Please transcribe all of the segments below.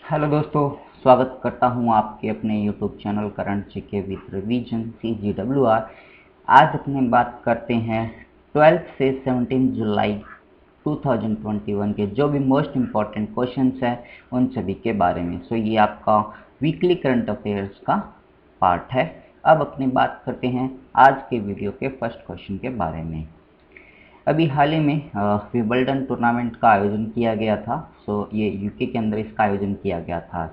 Hello दोस्तों, स्वागत करता हूं आपके अपने YouTube channel current GK with revision CGWR। आज अपने बात करते हैं 12 से 17 जुलाई 2021 के जो भी मोस्ट इम्पॉर्टेंट क्वेश्चंस हैं उन सभी के बारे में। ये आपका वीकली करंट अफेयर्स का पार्ट है। अब अपनी बात करते हैं आज के वीडियो के फर्स्ट क्वेश्चन के बारे में। अभी हाल ही में विंबलडन टूर्नामेंट का आयोजन किया गया था। ये यूके के अंदर इसका आयोजन किया गया था।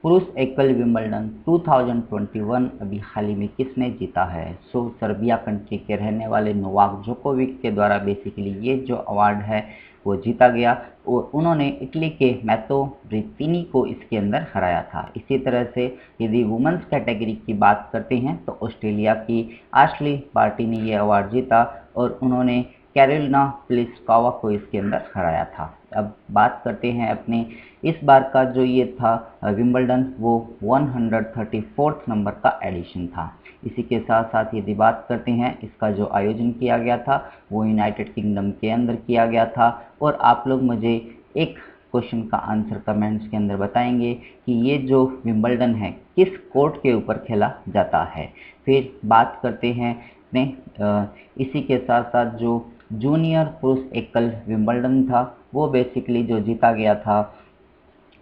पुरुष एकल विंबलडन 2021 अभी हाल ही में किसने जीता है? सर्बिया कंट्री के रहने वाले नोवाक जोकोविक के द्वारा बेसिकली ये जो अवार्ड है वो जीता गया और उन्होंने इटली के मैतो ब्रेत्तिनी को इसके अंदर हराया था। इसी तरह से यदि वुमेंस कैटेगरी की बात करते हैं तो ऑस्ट्रेलिया की आश्ली बार्टी ने ये अवार्ड जीता और उन्होंने कैरोलिना प्लिस्कोवा को इसके अंदर हराया था। अब बात करते हैं अपने इस बार का जो ये था विंबलडन, वो 134th नंबर का एडिशन था। इसी के साथ साथ यदि बात करते हैं इसका जो आयोजन किया गया था वो यूनाइटेड किंगडम के अंदर किया गया था। और आप लोग मुझे एक क्वेश्चन का आंसर कमेंट्स के अंदर बताएंगे कि ये जो विंबलडन है किस कोर्ट के ऊपर खेला जाता है। फिर बात करते हैं अपने इसी के साथ साथ जो जूनियर पुरुष एकल विंबलडन था वो बेसिकली जो जीता गया था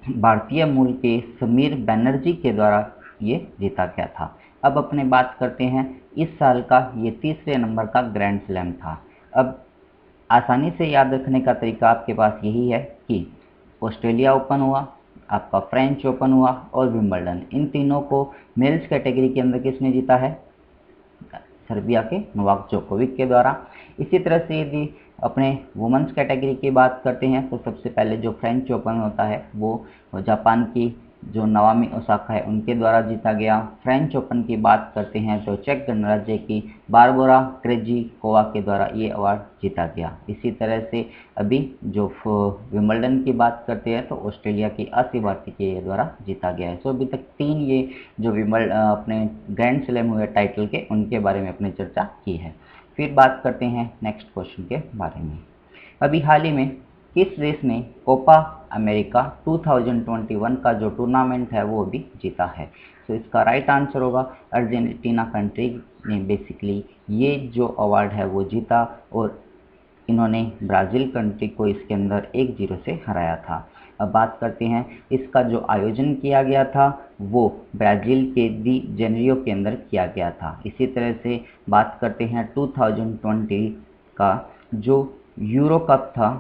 भारतीय मूल के समीर बनर्जी के द्वारा ये जीता गया था। अब अपने बात करते हैं इस साल का ये तीसरे नंबर का ग्रैंड स्लैम था। अब आसानी से याद रखने का तरीका आपके पास यही है कि ऑस्ट्रेलिया ओपन हुआ, आपका फ्रेंच ओपन हुआ और विंबलडन, इन तीनों को मेल्स कैटेगरी के अंदर किसने जीता है? सर्बिया के नोवाक जोकोविक के द्वारा। इसी तरह से यदि अपने वुमेंस कैटेगरी की बात करते हैं तो सबसे पहले जो फ्रेंच ओपन होता है वो जापान की जो नवामी ओसाका है उनके द्वारा जीता गया। फ्रेंच ओपन की बात करते हैं तो चेक गणराज्य की बारबोरा क्रेजिकोवा के द्वारा ये अवार्ड जीता गया। इसी तरह से अभी जो विंबलडन की बात करते हैं तो ऑस्ट्रेलिया की आशी बार्टी के द्वारा जीता गया है। अभी तक 3 ये जो अपने ग्रैंड स्लैम हुए टाइटल के उनके बारे में अपने चर्चा की है। फिर बात करते हैं नेक्स्ट क्वेश्चन के बारे में। अभी हाल ही में किस देश ने कोपा अमेरिका 2021 का जो टूर्नामेंट है वो भी जीता है? इसका राइट आंसर होगा अर्जेंटीना कंट्री ने बेसिकली ये जो अवार्ड है वो जीता और इन्होंने ब्राज़ील कंट्री को इसके अंदर 1-0 से हराया था। अब बात करते हैं इसका जो आयोजन किया गया था वो ब्राज़ील के दी जेनेरियो के अंदर किया गया था। इसी तरह से बात करते हैं 2020 का जो यूरो कप था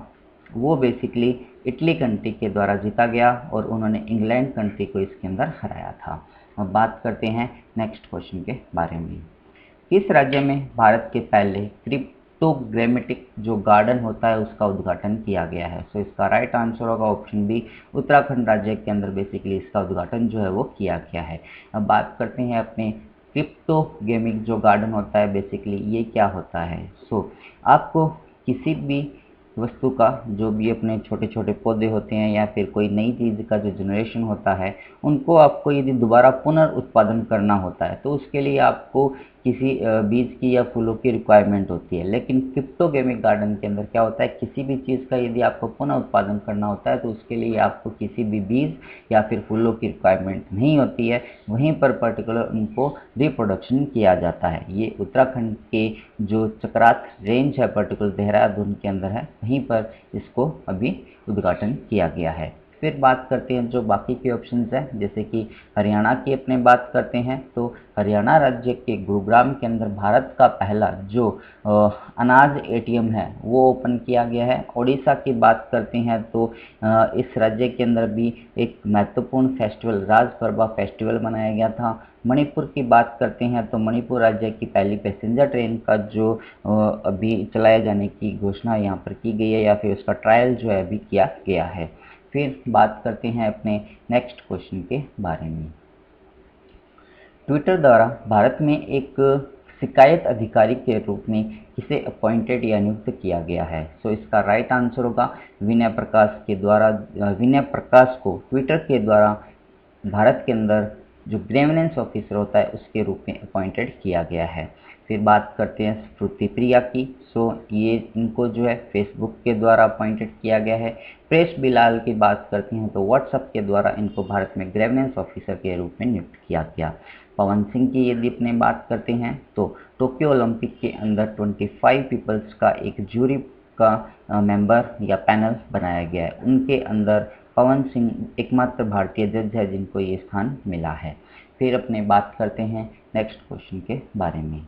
वो बेसिकली इटली कंट्री के द्वारा जीता गया और उन्होंने इंग्लैंड कंट्री को इसके अंदर हराया था। अब बात करते हैं नेक्स्ट क्वेश्चन के बारे में। किस राज्य में भारत के पहले क्रिप्टोग्रामेटिक जो गार्डन होता है उसका उद्घाटन किया गया है? इसका राइट आंसर होगा ऑप्शन बी, उत्तराखंड राज्य के अंदर बेसिकली इसका उद्घाटन जो है वो किया गया है। अब बात करते हैं अपने क्रिप्टो गेमिंग जो गार्डन होता है बेसिकली ये क्या होता है। आपको किसी भी वस्तु का जो भी अपने छोटे छोटे पौधे होते हैं या फिर कोई नई चीज़ का जो जनरेशन होता है उनको आपको यदि दोबारा पुनर्उत्पादन करना होता है तो उसके लिए आपको किसी बीज की या फूलों की रिक्वायरमेंट होती है। लेकिन क्रिप्टोगेमिक गार्डन के अंदर क्या होता है, किसी भी चीज़ का यदि आपको पुनः उत्पादन करना होता है तो उसके लिए आपको किसी भी बीज या फिर फूलों की रिक्वायरमेंट नहीं होती है, वहीं पर पर्टिकुलर उनको रिप्रोडक्शन किया जाता है। ये उत्तराखंड के जो चक्रात रेंज है पर्टिकुलर देहरादून के अंदर है, वहीं पर इसको अभी उद्घाटन किया गया है। फिर बात करते हैं जो बाकी के ऑप्शंस हैं, जैसे कि हरियाणा की अपने बात करते हैं तो हरियाणा राज्य के गुरुग्राम के अंदर भारत का पहला जो अनाज एटीएम है वो ओपन किया गया है। ओडिशा की बात करते हैं तो इस राज्य के अंदर भी एक महत्वपूर्ण फेस्टिवल राज परबा फेस्टिवल मनाया गया था। मणिपुर की बात करते हैं तो मणिपुर राज्य की पहली पैसेंजर ट्रेन का जो अभी चलाए जाने की घोषणा यहाँ पर की गई है या फिर उसका ट्रायल जो है अभी किया गया है। फिर बात करते हैं अपने नेक्स्ट क्वेश्चन के बारे में। ट्विटर द्वारा भारत में एक शिकायत अधिकारी के रूप में किसे अपॉइंटेड या नियुक्त किया गया है? इसका राइट आंसर होगा विनय प्रकाश के द्वारा। विनय प्रकाश को ट्विटर के द्वारा भारत के अंदर जो ग्रेविनेंस ऑफिसर होता है उसके रूप में अपॉइंटेड किया गया है। फिर बात करते हैं श्रुति प्रिया की। सो ये इनको जो है फेसबुक के द्वारा अपॉइंटेड किया गया है। प्रेस बिलाल की बात करते हैं तो व्हाट्सएप के द्वारा इनको भारत में ग्रेविनेंस ऑफिसर के रूप में नियुक्त किया गया। पवन सिंह की यदि अपने बात करते हैं तो टोक्यो ओलंपिक के अंदर 25 पीपल्स का एक जूरी का मेंबर या पैनल बनाया गया है। उनके अंदर पवन सिंह एकमात्र भारतीय जज है जिनको ये स्थान मिला है। फिर अपने बात करते हैं नेक्स्ट क्वेश्चन के बारे में।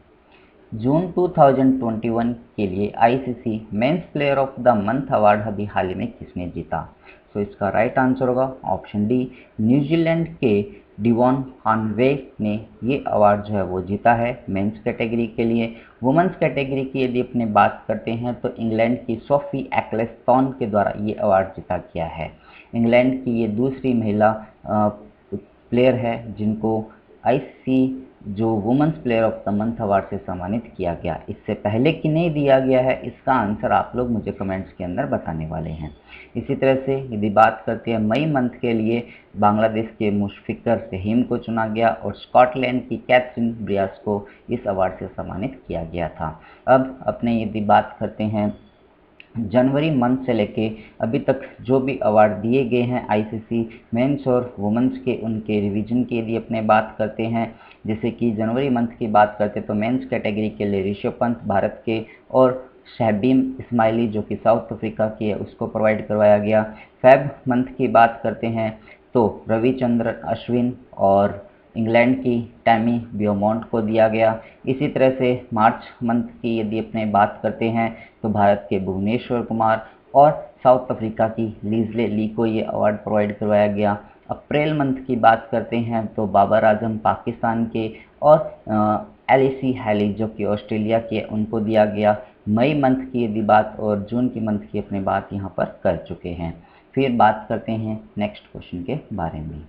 जून 2021 के लिए ICC men's player of the month award अभी हाल ही में किसने जीता? तो इसका राइट आंसर होगा ऑप्शन डी, न्यूजीलैंड के डिवॉन हानवे ने ये अवार्ड जो है वो जीता है मेंस कैटेगरी के लिए। वुमेंस कैटेगरी की यदि अपने बात करते हैं तो इंग्लैंड की सोफी एक्लेस्टॉन के द्वारा ये अवार्ड जीता गया है। इंग्लैंड की ये दूसरी महिला प्लेयर है जिनको आईसीसी जो women's player of the month award से सम्मानित किया गया। इससे पहले कि नहीं दिया गया है, इसका आंसर आप लोग मुझे कमेंट्स के अंदर बताने वाले हैं। इसी तरह से यदि बात करते हैं मई मंथ के लिए बांग्लादेश के मुशफिकर रहीम को चुना गया और स्कॉटलैंड की कैथरीन ब्रियास को इस अवार्ड से सम्मानित किया गया था। अब अपने यदि बात करते हैं जनवरी मंथ से लेके अभी तक जो भी अवार्ड दिए गए हैं आईसीसी मेंस और वुमेंस के, उनके रिवीजन की यदि अपने बात करते हैं, जैसे कि जनवरी मंथ की बात करते तो मेंस कैटेगरी के लिए ऋषभ पंत भारत के और शहबीम इस्माइली जो कि साउथ अफ्रीका की है उसको प्रोवाइड करवाया गया। फेब मंथ की बात करते हैं तो रविचंद्रन अश्विन और इंग्लैंड की टैमी बियोमॉन्ट को दिया गया। इसी तरह से मार्च मंथ की यदि अपने बात करते हैं तो भारत के भुवनेश्वर कुमार और साउथ अफ्रीका की लिजले ली को ये अवार्ड प्रोवाइड करवाया गया। अप्रैल मंथ की बात करते हैं तो बाबर आजम पाकिस्तान के और एलिसी हैली जो कि ऑस्ट्रेलिया के उनको दिया गया। मई मंथ की यदि बात और जून की मंथ की अपने बात यहाँ पर कर चुके हैं। फिर बात करते हैं नेक्स्ट क्वेश्चन के बारे में।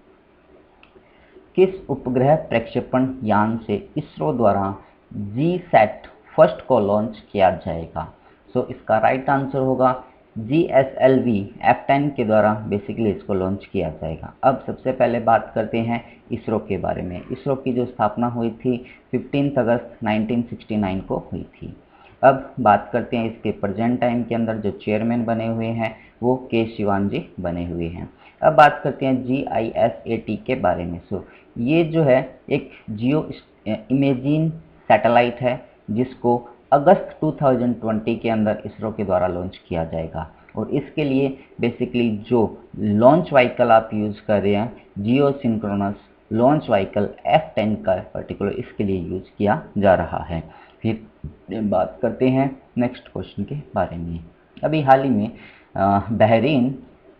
किस उपग्रह प्रक्षेपण यान से इसरो द्वारा जीसैट फर्स्ट को लॉन्च किया जाएगा? सो इसका राइट आंसर होगा GSLV F10 के द्वारा बेसिकली इसको लॉन्च किया जाएगा। अब सबसे पहले बात करते हैं इसरो के बारे में। इसरो की जो स्थापना हुई थी 15 अगस्त 1969 को हुई थी। अब बात करते हैं इसके प्रेजेंट टाइम के अंदर जो चेयरमैन बने हुए हैं वो के शिवान जी बने हुए हैं। अब बात करते हैं GISAT के बारे में। सो ये जो है एक जियो इमेजिंग सैटेलाइट है जिसको अगस्त 2020 के अंदर इसरो के द्वारा लॉन्च किया जाएगा और इसके लिए बेसिकली जो लॉन्च व्हीकल आप यूज़ कर रहे हैं जियो सिंक्रोनस लॉन्च व्हीकल F10 का पर्टिकुलर इसके लिए यूज़ किया जा रहा है। फिर बात करते हैं नेक्स्ट क्वेश्चन के बारे में। अभी हाल ही में बहरीन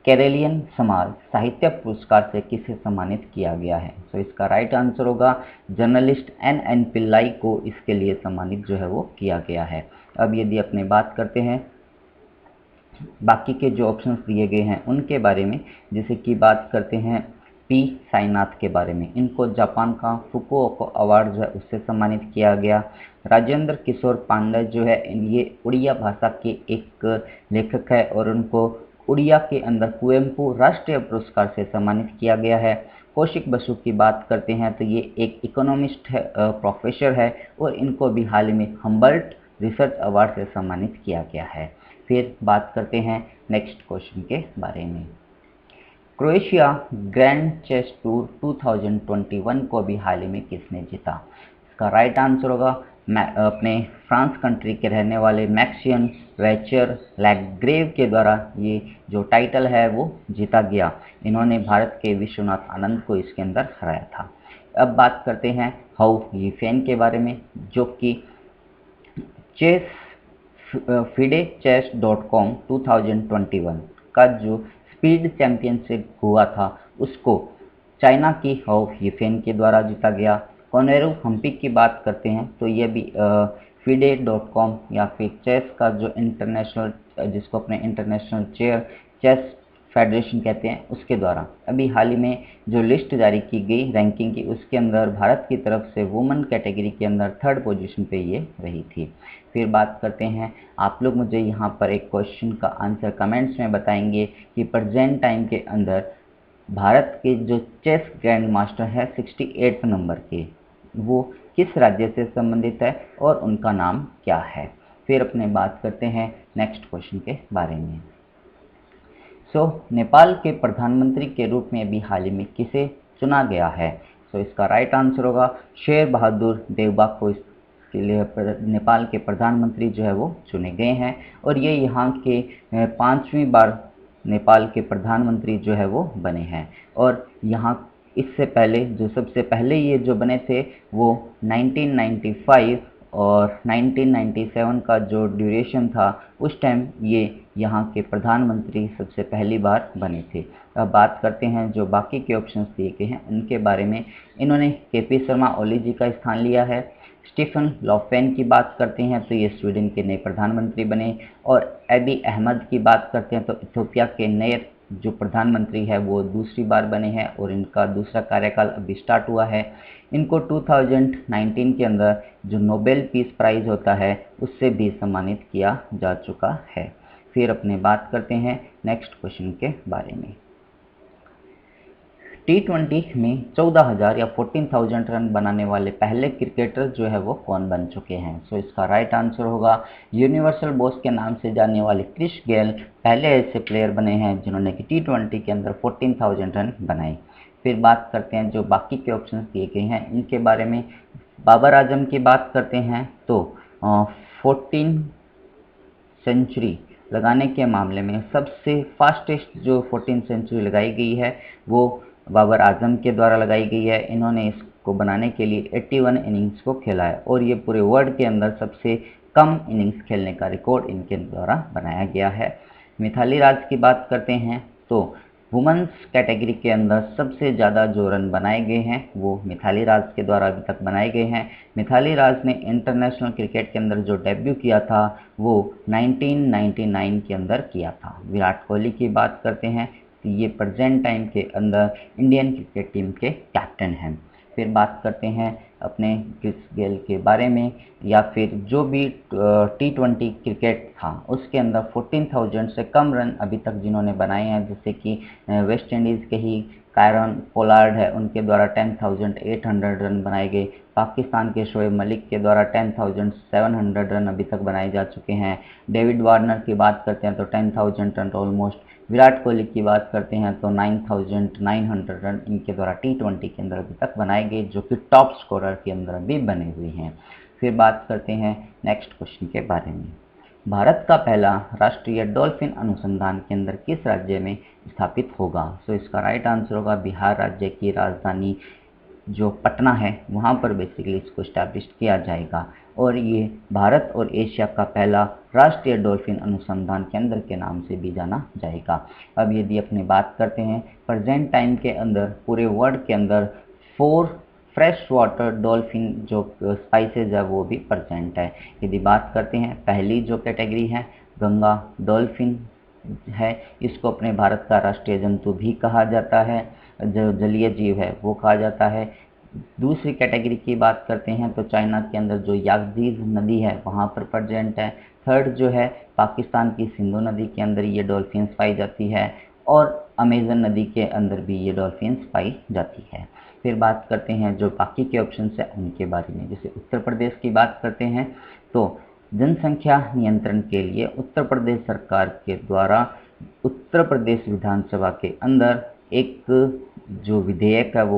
कैरेलियन समाज साहित्य पुरस्कार से किसे सम्मानित किया गया है? तो इसका राइट आंसर होगा जर्नलिस्ट NN पिल्लाई को इसके लिए सम्मानित जो है वो किया गया है। अब यदि अपने बात करते हैं बाकी के जो ऑप्शंस दिए गए हैं उनके बारे में, जैसे कि बात करते हैं पी साईनाथ के बारे में, इनको जापान का फुकुओका अवार्ड जो है उससे सम्मानित किया गया। राजेंद्र किशोर पांडे जो है ये उड़िया भाषा के एक लेखक है और उनको उड़िया के अंदर कुवेम्पू राष्ट्रीय पुरस्कार से सम्मानित किया गया है। कौशिक बसु की बात करते हैं तो ये एक इकोनॉमिस्ट है, प्रोफेसर है और इनको भी हाल ही में हम्बर्ट रिसर्च अवार्ड से सम्मानित किया गया है। फिर बात करते हैं नेक्स्ट क्वेश्चन के बारे में। क्रोएशिया ग्रैंड चेस टूर 2021 को भी हाल ही में किसने जीता? इसका राइट आंसर होगा अपने फ्रांस कंट्री के रहने वाले मैक्सियन वैचर लैग्रेव के द्वारा ये जो टाइटल है वो जीता गया। इन्होंने भारत के विश्वनाथ आनंद को इसके अंदर हराया था। अब बात करते हैं हाउ यीफेन के बारे में जो कि चेस FIDE-Chess.com 2021 का जो स्पीड चैंपियनशिप हुआ था उसको चाइना की हाउ यीफेन के द्वारा जीता गया। कोनेरू हम्पी की बात करते हैं तो ये भी FIDE.com या फिर चेस का जो इंटरनेशनल जिसको अपने इंटरनेशनल चेस फेडरेशन कहते हैं उसके द्वारा अभी हाल ही में जो लिस्ट जारी की गई रैंकिंग की उसके अंदर भारत की तरफ से वुमेन कैटेगरी के अंदर 3rd पोजीशन पे ये रही थी। फिर बात करते हैं, आप लोग मुझे यहाँ पर एक क्वेश्चन का आंसर कमेंट्स में बताएंगे कि प्रेजेंट टाइम के अंदर भारत के जो चेस ग्रैंड मास्टर है 68 नंबर के वो किस राज्य से संबंधित है और उनका नाम क्या है। फिर अपने बात करते हैं नेक्स्ट क्वेश्चन के बारे में। नेपाल के प्रधानमंत्री के रूप में अभी हाल ही में किसे चुना गया है। इसका राइट आंसर होगा शेर बहादुर देवबा को इसके लिए नेपाल के प्रधानमंत्री जो है वो चुने गए हैं और ये यहाँ के 5वीं बार नेपाल के प्रधानमंत्री जो है वो बने हैं। और यहाँ इससे पहले जो सबसे पहले ये जो बने थे वो 1995 और 1997 का जो ड्यूरेशन था उस टाइम ये यहाँ के प्रधानमंत्री सबसे पहली बार बने थे। अब बात करते हैं जो बाकी के ऑप्शंस दिए गए हैं उनके बारे में। इन्होंने केपी शर्मा ओली जी का स्थान लिया है। स्टीफन लॉफेन की बात करते हैं तो ये स्वीडन के नए प्रधानमंत्री बने। और एबी अहमद की बात करते हैं तो इथियोपिया के नए जो प्रधानमंत्री है वो दूसरी बार बने हैं और इनका दूसरा कार्यकाल अभी स्टार्ट हुआ है। इनको 2019 के अंदर जो नोबेल पीस प्राइज़ होता है उससे भी सम्मानित किया जा चुका है। फिर अपने बात करते हैं नेक्स्ट क्वेश्चन के बारे में। T20 में 14,000 या 14,000 रन बनाने वाले पहले क्रिकेटर जो है वो कौन बन चुके हैं। इसका राइट आंसर होगा यूनिवर्सल बॉस के नाम से जाने वाले क्रिस गेल पहले ऐसे प्लेयर बने हैं जिन्होंने कि T20 के अंदर 14,000 रन बनाए। फिर बात करते हैं जो बाकी के ऑप्शंस दिए गए हैं इनके बारे में। बाबर आजम की बात करते हैं तो 14 सेंचुरी लगाने के मामले में सबसे फास्टेस्ट जो 14 सेंचुरी लगाई गई है वो बाबर आजम के द्वारा लगाई गई है। इन्होंने इसको बनाने के लिए 81 इनिंग्स को खेला है और ये पूरे वर्ल्ड के अंदर सबसे कम इनिंग्स खेलने का रिकॉर्ड इनके द्वारा बनाया गया है। मिथाली राज की बात करते हैं तो वुमेंस कैटेगरी के अंदर सबसे ज़्यादा जो रन बनाए गए हैं वो मिथाली राज के द्वारा अभी तक बनाए गए हैं। मिथाली राज ने इंटरनेशनल क्रिकेट के अंदर जो डेब्यू किया था वो 1999 के अंदर किया था। विराट कोहली की बात करते हैं तो ये प्रेजेंट टाइम के अंदर इंडियन क्रिकेट टीम के कैप्टन हैं। फिर बात करते हैं अपने क्रिस गेल के बारे में या फिर जो भी T20 क्रिकेट था उसके अंदर 14,000 से कम रन अभी तक जिन्होंने बनाए हैं जैसे कि वेस्ट इंडीज़ के ही कायरन पोलार्ड है उनके द्वारा 10,800 रन बनाए गए। पाकिस्तान के शोएब मलिक के द्वारा 10,700 रन अभी तक बनाए जा चुके हैं। डेविड वार्नर की बात करते हैं तो 10,000 रन ऑलमोस्ट। विराट कोहली की बात करते हैं तो 9,900 रन इनके द्वारा T20 के अंदर अभी तक बनाए गए जो कि टॉप स्कोरर के अंदर भी बने हुए हैं। फिर बात करते हैं नेक्स्ट क्वेश्चन के बारे में। भारत का पहला राष्ट्रीय डॉल्फिन अनुसंधान केंद्र किस राज्य में स्थापित होगा। इसका राइट आंसर होगा बिहार राज्य की राजधानी जो पटना है वहाँ पर बेसिकली इसको इस्टेब्लिश किया जाएगा और ये भारत और एशिया का पहला राष्ट्रीय डॉल्फिन अनुसंधान केंद्र के नाम से भी जाना जाएगा। अब यदि अपनी बात करते हैं प्रेजेंट टाइम के अंदर पूरे वर्ल्ड के अंदर 4 फ्रेश वाटर डॉल्फिन जो स्पाइसेज है वो भी प्रेजेंट है। यदि बात करते हैं पहली जो कैटेगरी है गंगा डॉल्फिन है, इसको अपने भारत का राष्ट्रीय जंतु भी कहा जाता है, जो जलीय जीव है वो कहा जाता है। दूसरी कैटेगरी की बात करते हैं तो चाइना के अंदर जो यागजीज नदी है वहाँ पर प्रेजेंट है। थर्ड जो है पाकिस्तान की सिंधु नदी के अंदर ये डॉल्फिन्स पाई जाती है और अमेजन नदी के अंदर भी ये डॉल्फिन्स पाई जाती है। फिर बात करते हैं जो बाकी के ऑप्शंस हैं उनके बारे में। जैसे उत्तर प्रदेश की बात करते हैं तो जनसंख्या नियंत्रण के लिए उत्तर प्रदेश सरकार के द्वारा उत्तर प्रदेश विधानसभा के अंदर एक जो विधेयक है वो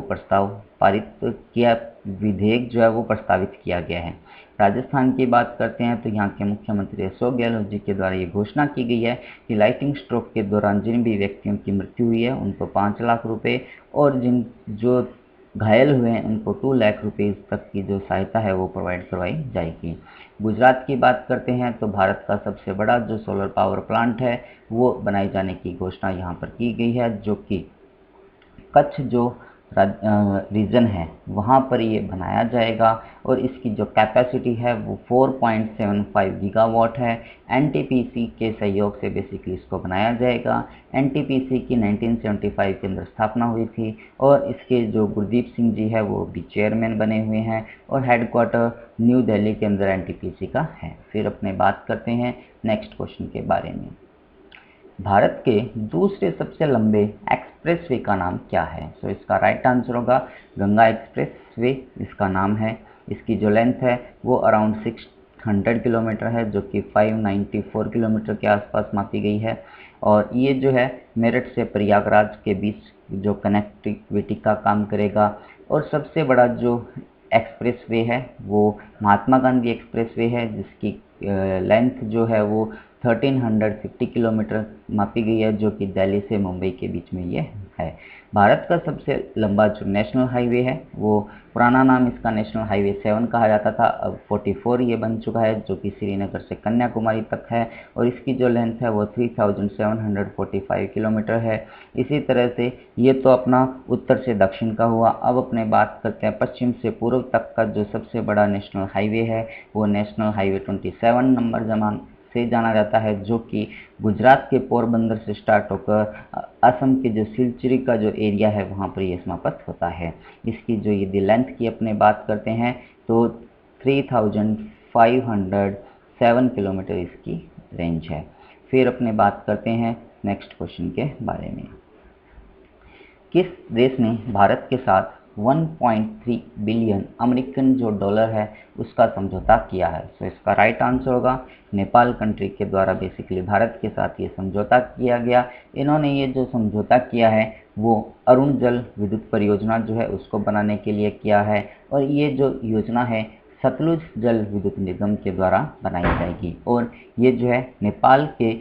विधेयक जो है वो प्रस्तावित किया गया है। राजस्थान की बात करते हैं तो यहाँ के मुख्यमंत्री अशोक गहलोत जी के द्वारा ये घोषणा की गई है कि लाइटिंग स्ट्रोक के दौरान जिन भी व्यक्तियों की मृत्यु हुई है उनको 5 लाख रुपए और जो घायल हुए हैं उनको 2 लाख रुपए तक की जो सहायता है वो प्रोवाइड करवाई जाएगी। गुजरात की बात करते हैं तो भारत का सबसे बड़ा जो सोलर पावर प्लांट है वो बनाए जाने की घोषणा यहाँ पर की गई है जो कि कच्छ जो रीजन है वहाँ पर ये बनाया जाएगा और इसकी जो कैपेसिटी है वो 4.75 गीगावाट है। एनटीपीसी के सहयोग से बेसिकली इसको बनाया जाएगा। एनटीपीसी की 1975 के अंदर स्थापना हुई थी और इसके जो गुरदीप सिंह जी है वो भी चेयरमैन बने हुए हैं और हेडक्वार्टर न्यू दिल्ली के अंदर एनटीपीसी का है। फिर अपने बात करते हैं नेक्स्ट क्वेश्चन के बारे में। भारत के दूसरे सबसे लंबे एक्सप्रेसवे का नाम क्या है। इसका राइट आंसर होगा गंगा एक्सप्रेसवे इसका नाम है। इसकी जो लेंथ है वो अराउंड 600 किलोमीटर है, जो कि 594 किलोमीटर के आसपास मापी गई है। और ये जो है मेरठ से प्रयागराज के बीच जो कनेक्टिविटी का काम करेगा। और सबसे बड़ा जो एक्सप्रेसवे है वो महात्मा गांधी एक्सप्रेसवे है, जिसकी लेंथ जो है वो 1350 किलोमीटर मापी गई है, जो कि दिल्ली से मुंबई के बीच में ये है। भारत का सबसे लंबा जो नेशनल हाईवे है वो पुराना नाम इसका नेशनल हाईवे 7 कहा जाता था, अब 44 ये बन चुका है, जो कि श्रीनगर से कन्याकुमारी तक है। और इसकी जो लेंथ है वो 3745 किलोमीटर है। इसी तरह से ये तो अपना उत्तर से दक्षिण का हुआ। अब अपने बात करते हैं पश्चिम से पूर्व तक का जो सबसे बड़ा नेशनल हाईवे है वो नेशनल हाईवे 27 नंबर से जाना जाता है, जो कि गुजरात के पोरबंदर से स्टार्ट होकर असम के जो सिलचरी का जो एरिया है वहाँ पर ये समाप्त होता है। इसकी जो यदि लेंथ की अपने बात करते हैं तो 3507 किलोमीटर इसकी रेंज है। फिर अपने बात करते हैं नेक्स्ट क्वेश्चन के बारे में। किस देश ने भारत के साथ 1.3 बिलियन अमेरिकन जो डॉलर है उसका समझौता किया है? तो इसका राइट आंसर होगा नेपाल कंट्री के द्वारा बेसिकली भारत के साथ ये समझौता किया गया। इन्होंने ये जो समझौता किया है वो अरुण जल विद्युत परियोजना जो है उसको बनाने के लिए किया है। और ये जो योजना है सतलुज जल विद्युत निगम के द्वारा बनाई जाएगी। और ये जो है नेपाल के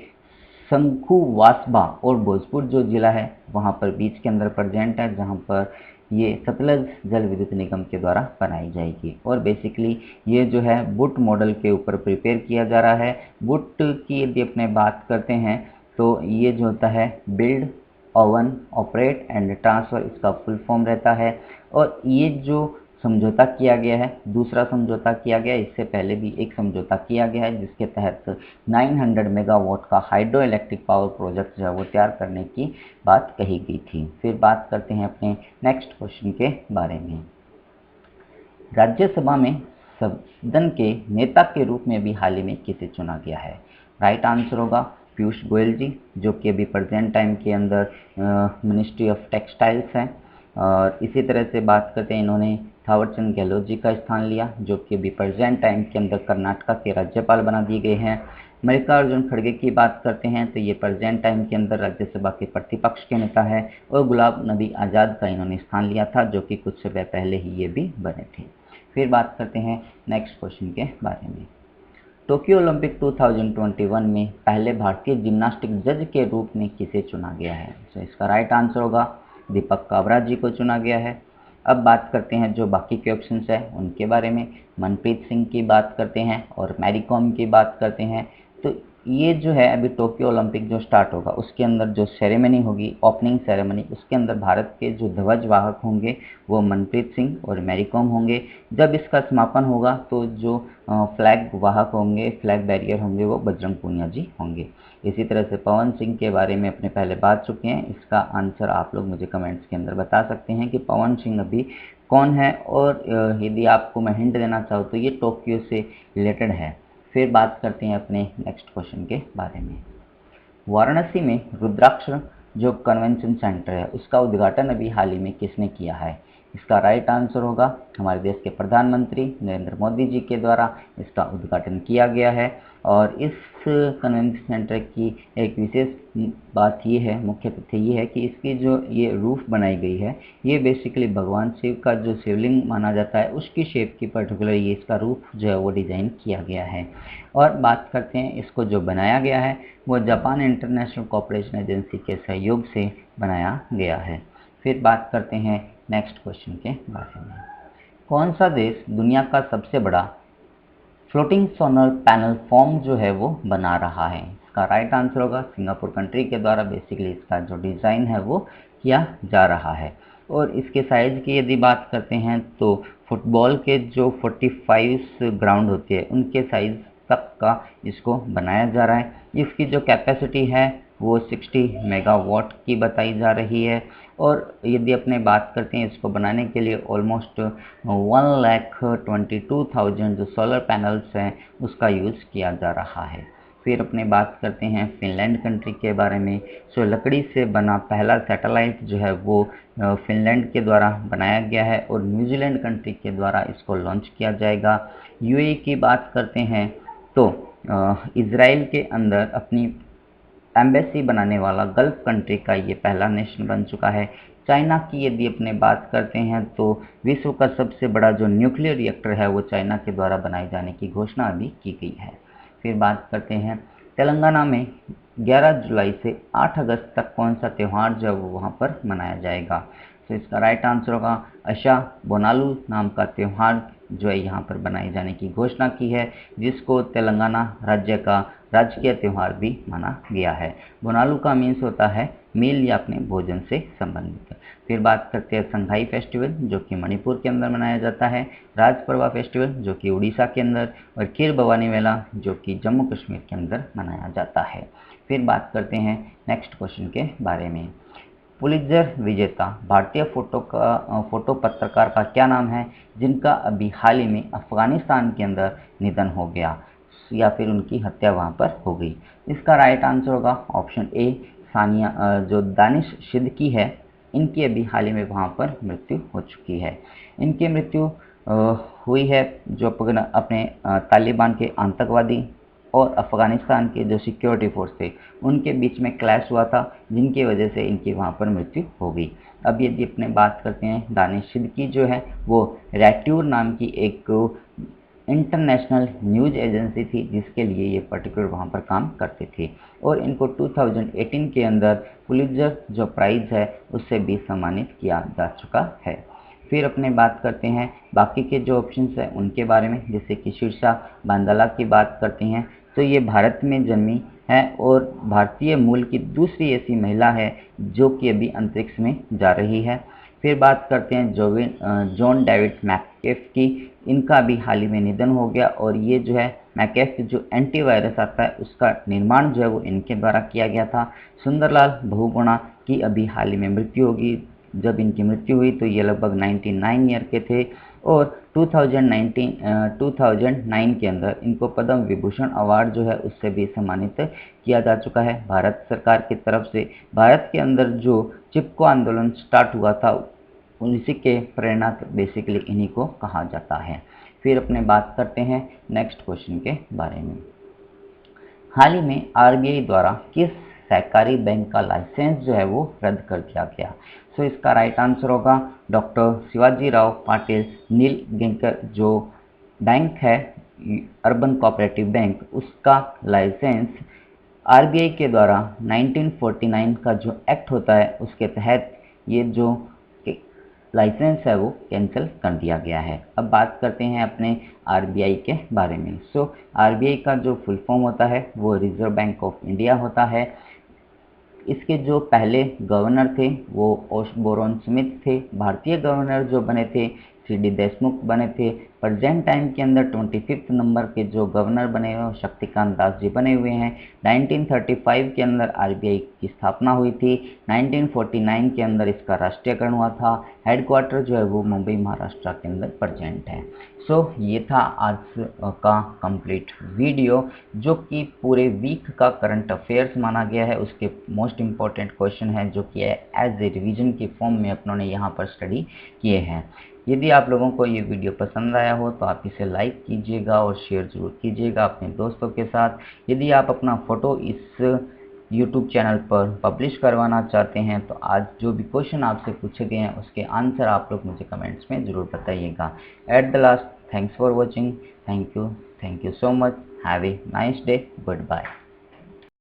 शंखु वास्बा और भोजपुर जो जिला है वहाँ पर बीच के अंदर प्रेजेंट है, जहाँ पर ये सतलज जल विद्युत निगम के द्वारा बनाई जाएगी। और बेसिकली ये जो है बुट मॉडल के ऊपर प्रिपेयर किया जा रहा है। बुट की यदि अपने बात करते हैं तो ये जो होता है build oven operate and transfer इसका फुल फॉर्म रहता है। और ये जो समझौता किया गया है, दूसरा समझौता किया गया, इससे पहले भी एक समझौता किया गया है जिसके तहत 900 मेगावाट का हाइड्रो इलेक्ट्रिक पावर प्रोजेक्ट जो है वो तैयार करने की बात कही गई थी। फिर बात करते हैं अपने नेक्स्ट क्वेश्चन के बारे में। राज्यसभा में सदन के नेता के रूप में भी हाल ही में किसे चुना गया है? राइट आंसर होगा पीयूष गोयल जी, जो कि अभी प्रेजेंट टाइम के अंदर मिनिस्ट्री ऑफ टेक्सटाइल्स हैं। और इसी तरह से बात करते हैं इन्होंने थावरचंद गहलोत जी का स्थान लिया, जो कि अभी प्रेजेंट टाइम के अंदर कर्नाटका के राज्यपाल बना दिए गए हैं। मल्लिकार्जुन खड़गे की बात करते हैं तो ये प्रेजेंट टाइम के अंदर राज्यसभा के प्रतिपक्ष के नेता है। और गुलाब नबी आज़ाद का इन्होंने स्थान लिया था, जो कि कुछ समय पहले ही ये भी बने थे। फिर बात करते हैं नेक्स्ट क्वेश्चन के बारे में। टोक्यो ओलंपिक 2021 में पहले भारतीय जिम्नास्टिक जज के रूप में किसे चुना गया है? तो इसका राइट आंसर होगा दीपक काबरा जी को चुना गया है। अब बात करते हैं जो बाकी के ऑप्शंस हैं उनके बारे में। मनप्रीत सिंह की बात करते हैं और मैरी कॉम की बात करते हैं। तो ये जो है अभी टोक्यो ओलंपिक जो स्टार्ट होगा उसके अंदर जो सेरेमनी होगी, ओपनिंग सेरेमनी, उसके अंदर भारत के जो ध्वज वाहक होंगे वो मनप्रीत सिंह और मैरी कॉम होंगे। जब इसका समापन होगा तो जो फ्लैग वाहक होंगे, फ्लैग बैरियर होंगे, वो बजरंग पूनिया जी होंगे। इसी तरह से पवन सिंह के बारे में अपने पहले बात चुके हैं, इसका आंसर आप लोग मुझे कमेंट्स के अंदर बता सकते हैं कि पवन सिंह अभी कौन है। और यदि आपको मैं हिंट देना चाहूँ तो ये टोक्यो से रिलेटेड है। फिर बात करते हैं अपने नेक्स्ट क्वेश्चन के बारे में। वाराणसी में रुद्राक्ष जो कन्वेंशन सेंटर है उसका उद्घाटन अभी हाल ही में किसने किया है? इसका राइट आंसर होगा हमारे देश के प्रधानमंत्री नरेंद्र मोदी जी के द्वारा इसका उद्घाटन किया गया है। और इस कन्वेंशन सेंटर की एक विशेष बात ये है, मुख्य तथ्य ये है कि इसकी जो ये रूफ बनाई गई है ये बेसिकली भगवान शिव का जो शिवलिंग माना जाता है उसकी शेप की पर्टिकुलर ये इसका रूफ जो है वो डिज़ाइन किया गया है। और बात करते हैं इसको जो बनाया गया है वो जापान इंटरनेशनल कोऑपरेशन एजेंसी के सहयोग से बनाया गया है। फिर बात करते हैं नेक्स्ट क्वेश्चन के बारे में। कौन सा देश दुनिया का सबसे बड़ा फ्लोटिंग सोलर पैनल फॉर्म जो है वो बना रहा है? इसका राइट आंसर होगा सिंगापुर कंट्री के द्वारा बेसिकली इसका जो डिज़ाइन है वो किया जा रहा है। और इसके साइज़ की यदि बात करते हैं तो फुटबॉल के जो 45 ग्राउंड होते हैं उनके साइज़ तक का इसको बनाया जा रहा है। इसकी जो कैपेसिटी है वो 60 मेगावाट की बताई जा रही है। और यदि अपने बात करते हैं इसको बनाने के लिए ऑलमोस्ट 1,22,000 जो सोलर पैनल्स हैं उसका यूज़ किया जा रहा है। फिर अपने बात करते हैं फिनलैंड कंट्री के बारे में। सो लकड़ी से बना पहला सैटेलाइट जो है वो फिनलैंड के द्वारा बनाया गया है और न्यूजीलैंड कंट्री के द्वारा इसको लॉन्च किया जाएगा। यूएई की बात करते हैं तो इज़राइल के अंदर अपनी एम्बेसी बनाने वाला गल्फ कंट्री का ये पहला नेशन बन चुका है। चाइना की यदि अपने बात करते हैं तो विश्व का सबसे बड़ा जो न्यूक्लियर रिएक्टर है वो चाइना के द्वारा बनाए जाने की घोषणा अभी की गई है। फिर बात करते हैं तेलंगाना में 11 जुलाई से 8 अगस्त तक कौन सा त्यौहार जो है वो वहाँ पर मनाया जाएगा। तो इसका राइट आंसर होगा अशा बोनालू नाम का त्यौहार जो है यहाँ पर बनाए जाने की घोषणा की है, जिसको तेलंगाना राज्य का राजकीय त्यौहार भी माना गया है। बोनालू का मीन्स होता है मील या अपने भोजन से संबंधित। फिर बात करते हैं संघाई फेस्टिवल जो कि मणिपुर के अंदर मनाया जाता है, राजपरवा फेस्टिवल जो कि उड़ीसा के अंदर, और खीर भवानी मेला जो कि जम्मू कश्मीर के अंदर मनाया जाता है। फिर बात करते हैं नेक्स्ट क्वेश्चन के बारे में। पुलित्जर विजेता भारतीय फोटो पत्रकार का क्या नाम है जिनका अभी हाल ही में अफगानिस्तान के अंदर निधन हो गया या फिर उनकी हत्या वहां पर हो गई। इसका राइट आंसर होगा ऑप्शन ए सानिया जो दानिश सिद्दीकी है, इनकी अभी हाल ही में वहां पर मृत्यु हो चुकी है। इनकी मृत्यु हुई है जो अपने तालिबान के आतंकवादी और अफगानिस्तान के जो सिक्योरिटी फोर्स थे उनके बीच में क्लैश हुआ था, जिनकी वजह से इनकी वहाँ पर मृत्यु हो गई। अब यदि अपने बात करते हैं दानिश सिद्दीकी जो है वो रैट्यूर नाम की एक इंटरनेशनल न्यूज़ एजेंसी थी जिसके लिए ये पर्टिकुलर वहाँ पर काम करते थे, और इनको 2018 के अंदर पुलित्जर जो प्राइज़ है उससे भी सम्मानित किया जा चुका है। फिर अपने बात करते हैं बाकी के जो ऑप्शंस हैं उनके बारे में, जैसे कि शीर्षा बांदला की बात करते हैं तो ये भारत में जन्मी है और भारतीय मूल की दूसरी ऐसी महिला है जो कि अभी अंतरिक्ष में जा रही है। फिर बात करते हैं जॉन डेविड मैककेफ की, इनका भी हाल ही में निधन हो गया और ये जो है मैककेफ जो एंटीवायरस आता है उसका निर्माण जो है वो इनके द्वारा किया गया था। सुंदरलाल बहुगुणा की अभी हाल ही में मृत्यु होगी। जब इनकी मृत्यु हुई तो ये लगभग 99 ईयर के थे और 2009 के अंदर इनको पद्म विभूषण अवार्ड जो है उससे भी सम्मानित किया जा चुका है भारत सरकार की तरफ से। भारत के अंदर जो चिपको आंदोलन स्टार्ट हुआ था उसी के प्रेरणा बेसिकली इन्हीं को कहा जाता है। फिर अपने बात करते हैं नेक्स्ट क्वेश्चन के बारे में। हाल ही में आरबीआई द्वारा किस सहकारी बैंक का लाइसेंस जो है वो रद्द कर दिया गया। सो इसका राइट आंसर होगा डॉक्टर शिवाजी राव पाटिल नीलगिंकर जो बैंक है अर्बन कोऑपरेटिव बैंक, उसका लाइसेंस आरबीआई के द्वारा 1949 का जो एक्ट होता है उसके तहत ये जो लाइसेंस है वो कैंसिल कर दिया गया है। अब बात करते हैं अपने आरबीआई के बारे में। सो आरबीआई का जो फुल फॉर्म होता है वो रिजर्व बैंक ऑफ इंडिया होता है। इसके जो पहले गवर्नर थे वो ओशबोरोन स्मिथ थे। भारतीय गवर्नर जो बने थे सीडी देशमुख बने थे। प्रेजेंट टाइम के अंदर 25 नंबर के जो गवर्नर बने हुए शक्तिकांत दास जी बने हुए हैं। 1935 के अंदर आरबीआई की स्थापना हुई थी। 1949 के अंदर इसका राष्ट्रीयकरण हुआ था। हेडक्वार्टर जो है वो मुंबई महाराष्ट्र के अंदर प्रेजेंट है। सो ये था आज का कंप्लीट वीडियो जो कि पूरे वीक का करंट अफेयर्स माना गया है। उसके मोस्ट इम्पॉर्टेंट क्वेश्चन है जो कि एज ए रिवीजन के फॉर्म में अपनों ने यहाँ पर स्टडी किए हैं। यदि आप लोगों को ये वीडियो पसंद आया हो तो आप इसे लाइक कीजिएगा और शेयर ज़रूर कीजिएगा अपने दोस्तों के साथ। यदि आप अपना फ़ोटो इस यूट्यूब चैनल पर पब्लिश करवाना चाहते हैं तो आज जो भी क्वेश्चन आपसे पूछे गए हैं उसके आंसर आप लोग मुझे कमेंट्स में ज़रूर बताइएगा। At the last, thanks for watching. Thank you so much. Have a nice day. Good bye.